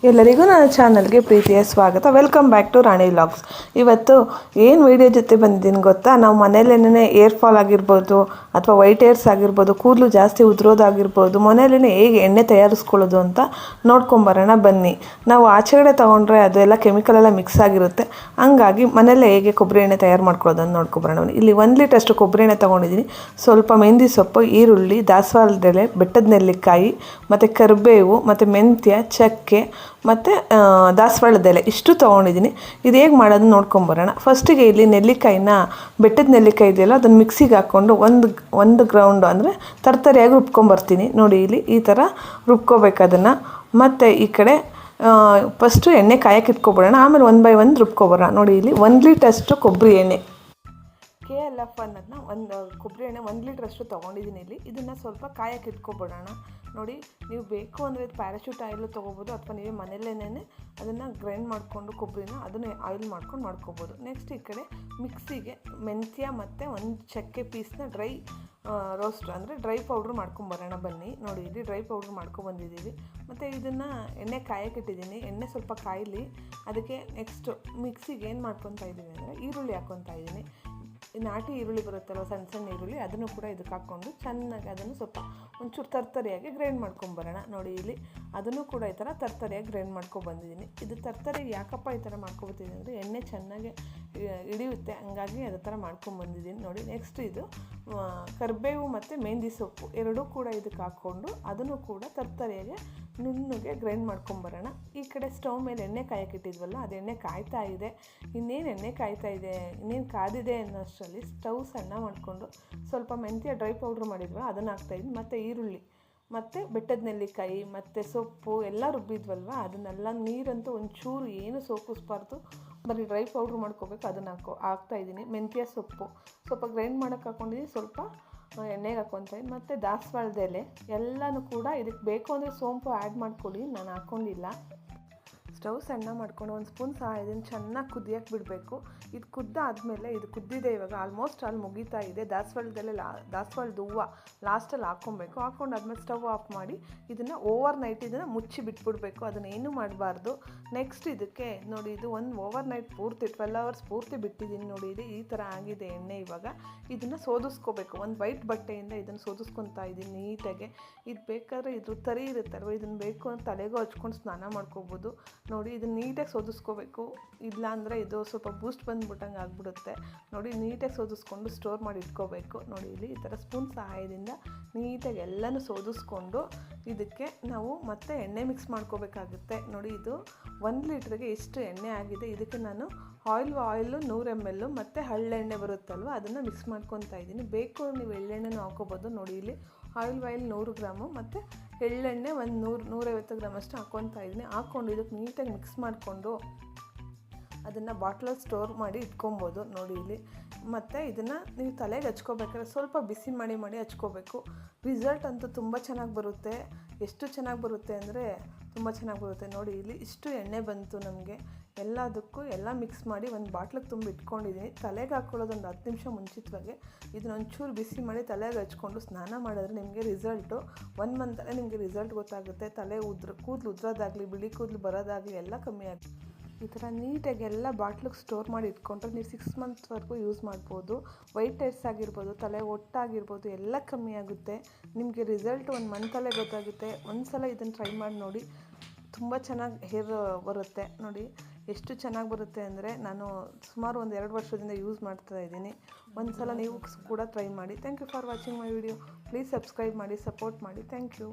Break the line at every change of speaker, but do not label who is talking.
ಎಲ್ಲರಿಗೂ ನನ್ನ ಚಾನಲ್ಗೆ ಪ್ರೀತಿಯ ಸ್ವಾಗತ. Welcome back to Rani vlogs. ಇವತ್ತು ಏನು ವಿಡಿಯೋ ಜೊತೆ ಬಂದಿದ್ದೀನಿ ಗೊತ್ತಾ? ನಾವು ಮನೇಲೇನೇ ಏರ್ ಫಾಲ್ ಆಗಿರ್ಬೋದು ಅಥವಾ ವೈಟ್ ಏರ್ಸ್ ಆಗಿರ್ಬೋದು, ಕೂದಲು ಜಾಸ್ತಿ ಉದುರೋದಾಗಿರ್ಬೋದು, ಮನೇಲೇ ಹೇಗೆ ಎಣ್ಣೆ ತಯಾರಿಸ್ಕೊಳ್ಳೋದು ಅಂತ ನೋಡ್ಕೊಂಬರೋಣ ಬನ್ನಿ. ನಾವು ಆಚೆಗಡೆ ತೊಗೊಂಡ್ರೆ ಅದೆಲ್ಲ ಕೆಮಿಕಲ್ ಎಲ್ಲ ಮಿಕ್ಸ್ ಆಗಿರುತ್ತೆ. ಹಂಗಾಗಿ ಮನೇಲೆ ಹೇಗೆ ಕೊಬ್ಬರಿ ಎಣ್ಣೆ ತಯಾರು ಮಾಡ್ಕೊಳ್ಳೋದು ಅಂತ ನೋಡ್ಕೊಂಬರೋಣ. ಇಲ್ಲಿ 1 ಲೀಟ್ರಷ್ಟು ಕೊಬ್ಬರಿ ಎಣ್ಣೆ ತೊಗೊಂಡಿದ್ದೀನಿ. ಸ್ವಲ್ಪ ಮೆಂದಿ ಸೊಪ್ಪು, ಈರುಳ್ಳಿ, ದಾಸವಾಳದ ಎಲೆ, ಬೆಟ್ಟದ ನೆಲ್ಲಿಕಾಯಿ ಮತ್ತು ಕರಿಬೇವು ಮತ್ತು ಮೆಂತ್ಯ, ಚಕ್ಕೆ ಮತ್ತು ದಾಸವಾಳದ ಎಲೆ ಇಷ್ಟು ತೊಗೊಂಡಿದ್ದೀನಿ. ಇದು ಹೇಗೆ ಮಾಡೋದು ನೋಡ್ಕೊಂಬರೋಣ. ಫಸ್ಟಿಗೆ ಇಲ್ಲಿ ನೆಲ್ಲಿಕಾಯಿನ, ಬೆಟ್ಟದ ನೆಲ್ಲಿಕಾಯಿ ಇದೆಯಲ್ಲ ಅದನ್ನು ಮಿಕ್ಸಿಗೆ ಹಾಕ್ಕೊಂಡು ಒಂದು ಗ್ರೌಂಡು ಅಂದರೆ ತರ್ತರಿಯಾಗಿ ರುಬ್ಕೊಂಬರ್ತೀನಿ. ನೋಡಿ ಇಲ್ಲಿ ಈ ಥರ ರುಬ್ಕೋಬೇಕು ಅದನ್ನು. ಮತ್ತು ಈ ಕಡೆ ಫಸ್ಟು ಎಣ್ಣೆ ಕಾಯಕ್ಕೆ ಇಟ್ಕೊಬಿಡೋಣ, ಆಮೇಲೆ 1 ಬೈ 1 ರುಬ್ಕೊಬರೋಣ. ನೋಡಿ ಇಲ್ಲಿ 1 ಲೀಟ್ರಷ್ಟು ಕೊಬ್ಬರಿ ಎಣ್ಣೆ KLF ಅನ್ನೋದನ್ನ ಕೊಬ್ಬರಿ ಎಣ್ಣೆ 1 ಲೀಟ್ರಷ್ಟು ತೊಗೊಂಡಿದ್ದೀನಿ. ಇಲ್ಲಿ ಇದನ್ನು ಸ್ವಲ್ಪ ಕಾಯಕ್ಕೆ ಇಟ್ಕೊಬಿಡೋಣ. ನೋಡಿ, ನೀವು ಬೇಕು ಅಂದರೆ ಇದು ಪ್ಯಾರಾಶೂಟ್ ಆಯಿಲು ತೊಗೋಬೋದು, ಅಥವಾ ನೀವೇ ಮನೆಯಲ್ಲೇನೆ ಅದನ್ನು ಗ್ರೈಂಡ್ ಮಾಡಿಕೊಂಡು ಕೊಬ್ಬರಿನ ಅದನ್ನು ಆಯಿಲ್ ಮಾಡ್ಕೋಬೋದು. ನೆಕ್ಸ್ಟ್ ಈ ಕಡೆ ಮಿಕ್ಸಿಗೆ ಮೆಂತ್ಯ ಮತ್ತು 1 ಚಕ್ಕೆ ಪೀಸ್ನ ಡ್ರೈ ರೋಸ್ಟ್ ಅಂದರೆ ಡ್ರೈ ಪೌಡ್ರ್ ಮಾಡ್ಕೊಂಬರೋಣ ಬನ್ನಿ. ನೋಡಿ ಇಲ್ಲಿ ಡ್ರೈ ಪೌಡ್ರ್ ಮಾಡ್ಕೊಬಂದಿದ್ದೀವಿ. ಮತ್ತು ಇದನ್ನು ಎಣ್ಣೆ ಕಾಯಕ್ಕೆ ಇಟ್ಟಿದ್ದೀನಿ. ಎಣ್ಣೆ ಸ್ವಲ್ಪ ಕಾಯಲಿ. ಅದಕ್ಕೆ ನೆಕ್ಸ್ಟು ಮಿಕ್ಸಿಗೆ ಏನು ಮಾಡ್ಕೊತಾ ಇದ್ದೀನಿ ಅಂದರೆ ಈರುಳ್ಳಿ ಹಾಕ್ಕೊತಾ ಇದ್ದೀನಿ. ನಾಟಿ ಈರುಳ್ಳಿ ಬರುತ್ತಲ್ವ, ಸಣ್ಣ ಸಣ್ಣ ಈರುಳ್ಳಿ, ಅದನ್ನು ಕೂಡ ಇದಕ್ಕೆ ಹಾಕ್ಕೊಂಡು ಚೆನ್ನಾಗಿ ಅದನ್ನು ಸ್ವಲ್ಪ ಒಂಚೂರು ತರ್ತರಿಯಾಗಿ ಗ್ರೈಂಡ್ ಮಾಡ್ಕೊಂಬರೋಣ. ನೋಡಿ ಇಲ್ಲಿ ಅದನ್ನು ಕೂಡ ಈ ಥರ ತರ್ತರಿಯಾಗಿ ಗ್ರೈಂಡ್ ಮಾಡ್ಕೊಬಂದಿದ್ದೀನಿ. ಇದು ತರ್ತರಿಯಾಗಿ ಯಾಕಪ್ಪ ಈ ಥರ ಮಾಡ್ಕೊಬರ್ತಿದ್ದೀನಿ ಅಂದರೆ ಎಣ್ಣೆ ಚೆನ್ನಾಗಿ ಹಿಡಿಯುತ್ತೆ, ಹಂಗಾಗಿ ಅದೇ ಥರ ಮಾಡ್ಕೊಂಬಂದಿದ್ದೀನಿ. ನೋಡಿ ನೆಕ್ಸ್ಟ್ ಇದು ಕರಿಬೇವು ಮತ್ತು ಮೆಂದಿ ಸೊಪ್ಪು ಎರಡೂ ಕೂಡ ಇದಕ್ಕೆ ಹಾಕ್ಕೊಂಡು ಅದನ್ನು ಕೂಡ ತರ್ತರಿಯಾಗಿ ನುಣ್ಣಗೆ ಗ್ರೈಂಡ್ ಮಾಡ್ಕೊಂಬರೋಣ. ಈ ಕಡೆ ಸ್ಟವ್ ಮೇಲೆ ಎಣ್ಣೆ ಕಾಯಕ್ಕಿಟ್ಟಿದ್ವಲ್ಲ, ಅದು ಎಣ್ಣೆ ಕಾಯ್ತಾ ಇದೆ. ಇನ್ನೇನು ಎಣ್ಣೆ ಕಾಯ್ತಾ ಇದೆ, ಇನ್ನೇನು ಕಾದಿದೆ ಅನ್ನೋಷ್ಟರಲ್ಲಿ ಸ್ಟವ್ ಸಣ್ಣ ಮಾಡಿಕೊಂಡು ಸ್ವಲ್ಪ ಮೆಂತ್ಯ ಡ್ರೈ ಪೌಡ್ರ್ ಮಾಡಿದ್ವಲ್ಲ ಅದನ್ನು ಹಾಕ್ತಾಯಿದ್ವಿ. ಮತ್ತು ಈರುಳ್ಳಿ ಮತ್ತು ಬೆಟ್ಟದ ನೆಲ್ಲಿಕಾಯಿ ಮತ್ತು ಸೊಪ್ಪು ಎಲ್ಲ ರುಬ್ಬಿದ್ವಲ್ವ, ಅದನ್ನೆಲ್ಲ ನೀರಂತೂ ಒಂಚೂರು ಏನು ಸೋಕಿಸ್ಬಾರ್ದು, ಬರೀ ಡ್ರೈ ಪೌಡ್ರ್ ಮಾಡ್ಕೋಬೇಕು. ಅದನ್ನು ಹಾಕ್ತಾಯಿದ್ದೀನಿ. ಮೆಂತ್ಯ ಸೊಪ್ಪು ಸ್ವಲ್ಪ ಗ್ರೈಂಡ್ ಮಾಡೋಕ್ಕೆ ಹಾಕ್ಕೊಂಡಿದ್ದೀನಿ, ಸ್ವಲ್ಪ ಎಣ್ಣೆಗೆ ಹಾಕ್ಕೊತಾಯಿದ್ದೀನಿ. ಮತ್ತು ದಾಸವಾಳದ ಎಲೆ ಎಲ್ಲನೂ ಕೂಡ ಇದಕ್ಕೆ ಬೇಕು ಅಂದರೆ ಸೋಂಪು ಆ್ಯಡ್ ಮಾಡ್ಕೊಳ್ಳಿ, ನಾನು ಹಾಕ್ಕೊಂಡಿಲ್ಲ. ಸ್ಟವ್ ಸಣ್ಣ ಮಾಡ್ಕೊಂಡು 1 ಸ್ಪೂನ್ ಸಹಾಯದಿಂದ ಚೆನ್ನಾಗಿ ಕುದಿಯೋಕ್ಕೆ ಬಿಡಬೇಕು. ಇದು ಕುದ್ದಾದಮೇಲೆ, ಇದು ಕುದ್ದಿದೆ ಇವಾಗ, ಆಲ್ಮೋಸ್ಟ್ ಅಲ್ಲಿ ಮುಗಿತಾ ಇದೆ. ದಾಸವಾಳದ ಹೂವು ಲಾಸ್ಟಲ್ಲಿ ಹಾಕ್ಕೊಬೇಕು. ಹಾಕ್ಕೊಂಡಾದ್ಮೇಲೆ ಸ್ಟವ್ ಆಫ್ ಮಾಡಿ ಇದನ್ನು ಓವರ್ ನೈಟ್ ಇದನ್ನು ಮುಚ್ಚಿ ಬಿಟ್ಬಿಡಬೇಕು. ಅದನ್ನು ಏನೂ ಮಾಡಬಾರ್ದು. ನೆಕ್ಸ್ಟ್ ಇದಕ್ಕೆ ನೋಡಿ, ಇದು ಓವರ್ ನೈಟ್ ಪೂರ್ತಿ 12 ಅವರ್ಸ್ ಪೂರ್ತಿ ಬಿಟ್ಟಿದ್ದೀನಿ. ನೋಡಿ ಇದು ಈ ಥರ ಆಗಿದೆ ಎಣ್ಣೆ. ಇವಾಗ ಇದನ್ನು ಸೋದಿಸ್ಕೋಬೇಕು. ಒಂದು ವೈಟ್ ಬಟ್ಟೆಯಿಂದ ಇದನ್ನು ಸೋದಿಸ್ಕೊತಾ ಇದ್ದೀನಿ ನೀಟಾಗಿ. ಇದು ಬೇಕಾದ್ರೆ ಇದು ತರಿ ಇರುತ್ತಲ್ವ, ಇದನ್ನು ಬೇಕು ಅಂತ ತಲೆಗೂ ಹಚ್ಕೊಂಡು ಸ್ನಾನ ಮಾಡ್ಕೋಬೋದು. ನೋಡಿ ಇದನ್ನು ನೀಟಾಗಿ ಸೋದಿಸ್ಕೋಬೇಕು, ಇಲ್ಲಾಂದರೆ ಇದು ಸ್ವಲ್ಪ ಬೂಸ್ಟ್ ಬಂದುಬಿಟ್ಟಂಗೆ ಆಗಿಬಿಡುತ್ತೆ. ನೋಡಿ ನೀಟಾಗಿ ಸೋದಿಸ್ಕೊಂಡು ಸ್ಟೋರ್ ಮಾಡಿ ಇಟ್ಕೋಬೇಕು. ನೋಡಿ ಇಲ್ಲಿ ಈ ಥರ ಸ್ಪೂನ್ ಸಹಾಯದಿಂದ ನೀಟಾಗಿ ಎಲ್ಲನೂ ಸೋದಿಸ್ಕೊಂಡು ಇದಕ್ಕೆ ನಾವು ಮತ್ತೆ ಎಣ್ಣೆ ಮಿಕ್ಸ್ ಮಾಡ್ಕೋಬೇಕಾಗುತ್ತೆ. ನೋಡಿ ಇದು 1 ಲೀಟ್ರಿಗೆ ಎಷ್ಟು ಎಣ್ಣೆ ಆಗಿದೆ. ಇದಕ್ಕೆ ನಾನು ಆಯಿಲು 100 ml ಮತ್ತು ಹಳ್ಳೆಣ್ಣೆ ಬರುತ್ತಲ್ವ ಅದನ್ನು ಮಿಕ್ಸ್ ಮಾಡ್ಕೊತಾ ಇದ್ದೀನಿ. ಬೇಕು ನೀವು ಎಳ್ಳೆಣ್ಣೆನೂ ಹಾಕೋಬೋದು. ನೋಡಿ ಇಲ್ಲಿ ಆಯಿಲ್ 100 ಗ್ರಾಮು ಮತ್ತು ಎಳ್ಳೆಣ್ಣೆ 150 ಗ್ರಾಮ್ ಅಷ್ಟು ಹಾಕ್ಕೊತಾ ಇದ್ದೀನಿ. ಹಾಕ್ಕೊಂಡು ಇದಕ್ಕೆ ನೀಟಾಗಿ ಮಿಕ್ಸ್ ಮಾಡಿಕೊಂಡು ಅದನ್ನು ಬಾಟ್ಲಲ್ಲಿ ಸ್ಟೋರ್ ಮಾಡಿ ಇಟ್ಕೊಬೋದು. ನೋಡಿ ಇಲ್ಲಿ ಮತ್ತು ಇದನ್ನು ನೀವು ತಲೆಗೆ ಹಚ್ಕೋಬೇಕಾದ್ರೆ ಸ್ವಲ್ಪ ಬಿಸಿ ಮಾಡಿ ಹಚ್ಕೋಬೇಕು. ರಿಸಲ್ಟ್ ಅಂತೂ ತುಂಬ ಚೆನ್ನಾಗಿ ಬರುತ್ತೆ. ಎಷ್ಟು ಚೆನ್ನಾಗಿ ಬರುತ್ತೆ ಅಂದರೆ ತುಂಬ ಚೆನ್ನಾಗಿ ಬರುತ್ತೆ. ನೋಡಿ ಇಲ್ಲಿ ಇಷ್ಟು ಎಣ್ಣೆ ಬಂತು ನಮಗೆ. ಎಲ್ಲದಕ್ಕೂ ಎಲ್ಲ ಮಿಕ್ಸ್ ಮಾಡಿ ಒಂದು ಬಾಟ್ಲಿಗೆ ತುಂಬ ಇಟ್ಕೊಂಡಿದ್ದೀನಿ. ತಲೆಗೆ ಹಾಕ್ಕೊಳ್ಳೋದು ಒಂದು 10 ನಿಮಿಷ ಮುಂಚಿತವಾಗಿ ಇದನ್ನ ಒಂಚೂರು ಬಿಸಿ ಮಾಡಿ ತಲೆಗೆ ಹಚ್ಕೊಂಡು ಸ್ನಾನ ಮಾಡಿದ್ರೆ ನಿಮಗೆ ರಿಸಲ್ಟು 1 ಮಂತಲ್ಲೇ ನಿಮಗೆ ರಿಸಲ್ಟ್ ಗೊತ್ತಾಗುತ್ತೆ. ಕೂದಲು ಉದ್ರೋದಾಗಲಿ, ಬಿಳಿ ಕೂದಲು ಬರೋದಾಗಲಿ ಎಲ್ಲ ಕಮ್ಮಿ ಆಗುತ್ತೆ. ಈ ಥರ ನೀಟಾಗಿ ಎಲ್ಲ ಬಾಟ್ಲಿಗೆ ಸ್ಟೋರ್ ಮಾಡಿ ಇಟ್ಕೊಂಡ್ರೆ ನೀವು 6 ಮಂತ್ಸ್ವರೆಗೂ ಯೂಸ್ ಮಾಡ್ಬೋದು. ವೈಟ್ ಹೇರ್ಸ್ ಆಗಿರ್ಬೋದು, ತಲೆ ಒಟ್ಟಾಗಿರ್ಬೋದು ಎಲ್ಲ ಕಮ್ಮಿ ಆಗುತ್ತೆ. ನಿಮಗೆ ರಿಸಲ್ಟ್ 1 ಮಂತಲ್ಲೇ ಗೊತ್ತಾಗುತ್ತೆ. ಒಂದು ಸಲ ಇದನ್ನು ಟ್ರೈ ಮಾಡಿ ನೋಡಿ, ತುಂಬ ಚೆನ್ನಾಗಿ ಹೇರ್ ಬರುತ್ತೆ. ನೋಡಿ ಎಷ್ಟು ಚೆನ್ನಾಗಿ ಬರುತ್ತೆ ಅಂದರೆ ನಾನು ಸುಮಾರು 1-2 ವರ್ಷದಿಂದ ಯೂಸ್ ಮಾಡ್ತಾ ಇದ್ದೀನಿ. ಒಂದು ಸಲ ನೀವು ಕೂಡ ಟ್ರೈ ಮಾಡಿ. Thank you for watching my video. Please subscribe ಮಾಡಿ, ಸಪೋರ್ಟ್ ಮಾಡಿ. Thank you.